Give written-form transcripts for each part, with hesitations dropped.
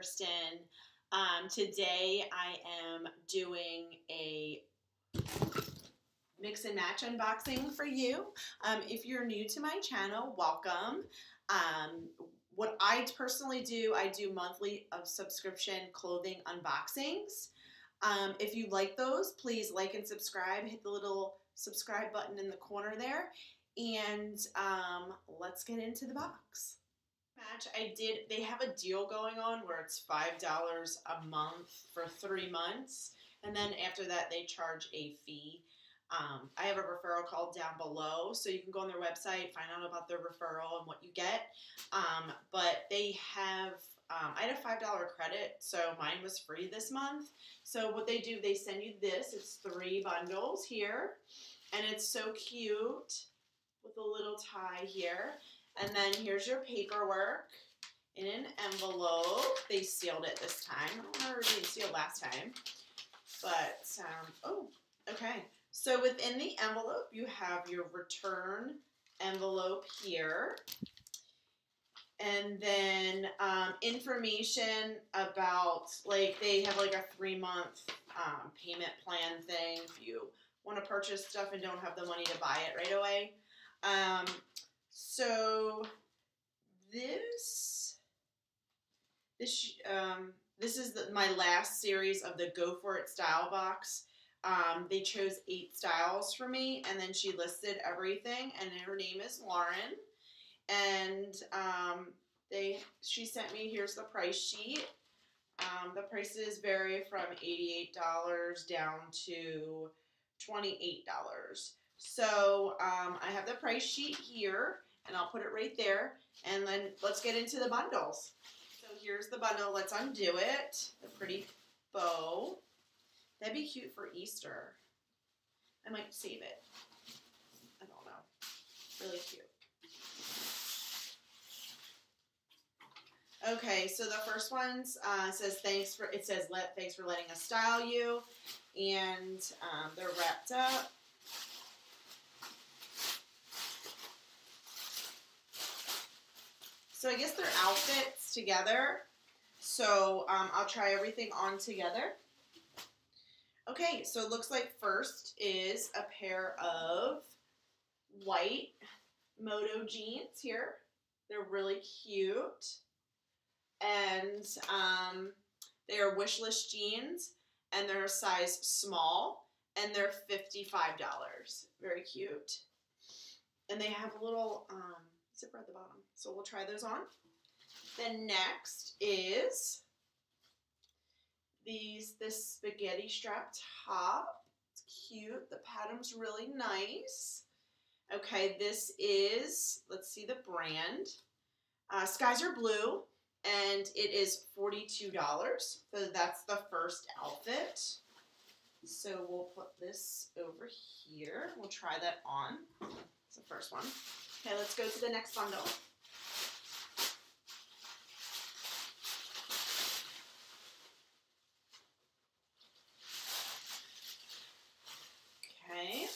Kristen. Today I am doing a mix and match unboxing for you. If you're new to my channel, welcome. What I personally do, I do monthly subscription clothing unboxings. If you like those, please like and subscribe. Hit the little subscribe button in the corner there. And let's get into the box. Match, they have a deal going on where it's $5 a month for 3 months. And then after that, they charge a fee. I have a referral code down below, so you can go on their website, find out about their referral and what you get. But they have, I had a $5 credit, so mine was free this month. So what they do, they send you this. It's 3 bundles here, and it's so cute with a little tie here. And then here's your paperwork in an envelope. They sealed it this time. I don't remember being sealed last time, but oh, okay. So within the envelope, you have your return envelope here. And then information about, like, they have like a 3-month payment plan thing if you want to purchase stuff and don't have the money to buy it right away. So this is my last series of the Go For It style box. They chose 8 styles for me, and then she listed everything, and her name is Lauren. And she sent me, here's the price sheet. The prices vary from $88 down to $28. So I have the price sheet here, and I'll put it right there. And then let's get into the bundles. So here's the bundle. Let's undo it. The pretty bow. That'd be cute for Easter. I might save it. I don't know. Really cute. Okay, so the first one says thanks for letting us style you, and they're wrapped up. So I guess they're outfits together. So I'll try everything on together. Okay, so it looks like first is a pair of white moto jeans here. They're really cute. And they are wish list jeans, and they're a size small, and they're $55. Very cute. And they have a little zipper at the bottom. So we'll try those on. Then next is this spaghetti strap top. It's cute. The pattern's really nice. Okay, this is, let's see the brand. Skies Are Blue, and it is $42. So that's the first outfit. So we'll put this over here. We'll try that on. That's the first one. Okay, let's go to the next bundle. Okay.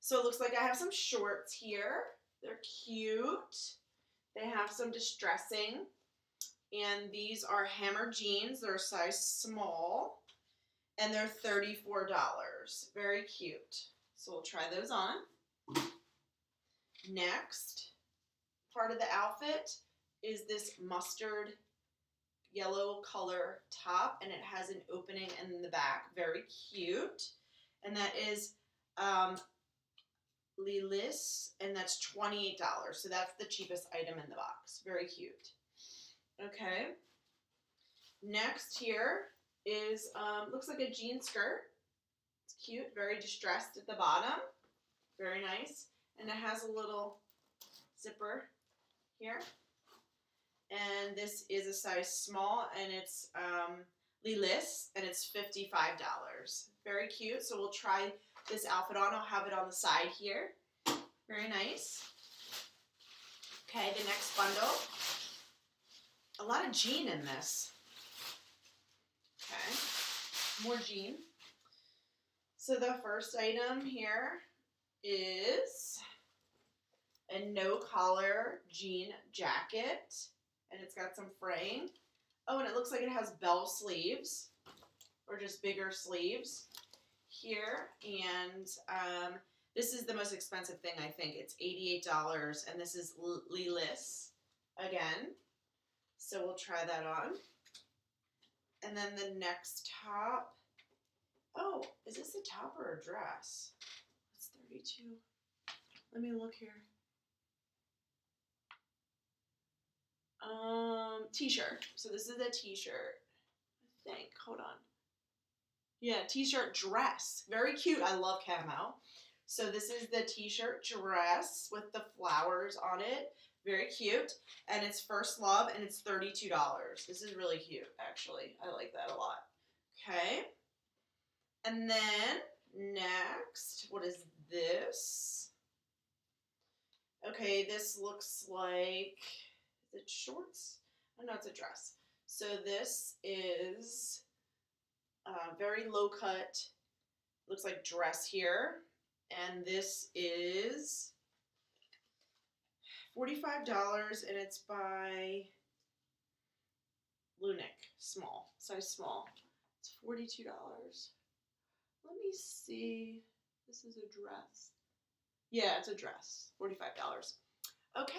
So it looks like I have some shorts here. They're cute. They have some distressing. And these are hammer jeans. They're a size small. And they're $34. Very cute. So we'll try those on. Next part of the outfit is this mustard yellow color top, and it has an opening in the back. Very cute. And that is Lilis, and that's $28. So that's the cheapest item in the box. Very cute. Okay. Next here is, looks like a jean skirt. It's cute, very distressed at the bottom. Very nice. And it has a little zipper here. And this is a size small, and it's Lilis, and it's $55. Very cute. So we'll try this outfit on. I'll have it on the side here. Very nice. Okay, the next bundle. A lot of jean in this. Okay, more jean. So the first item here is a no collar jean jacket, and it's got some fraying. Oh, and it looks like it has bell sleeves, or just bigger sleeves here. And this is the most expensive thing, I think. It's $88, and this is Lilis again. So we'll try that on. And then the next top. Oh, is this a top or a dress? It's 32. Let me look here. T-shirt. So this is a t-shirt, I think. Hold on. Yeah, t-shirt dress. Very cute. I love camo. So this is the t-shirt dress with the flowers on it. Very cute. And it's First Love, and it's $32. This is really cute, actually. I like that a lot. Okay. And then next, what is this? Okay, this looks like, is it shorts? Oh, no, it's a dress. So this is very low cut, looks like dress here. And this is $45, and it's by Lunick, small, size small. It's $42. Let me see. This is a dress. Yeah, it's a dress. $45. Okay.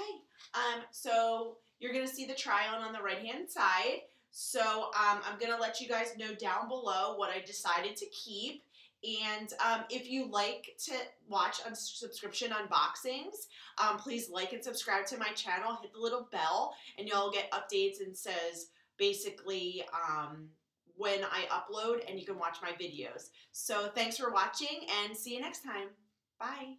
So you're gonna see the try on the right hand side. So I'm gonna let you guys know down below what I decided to keep. And if you like to watch subscription unboxings, please like and subscribe to my channel. Hit the little bell, and you'll get updates and says basically when I upload, and you can watch my videos. So thanks for watching, and see you next time. Bye.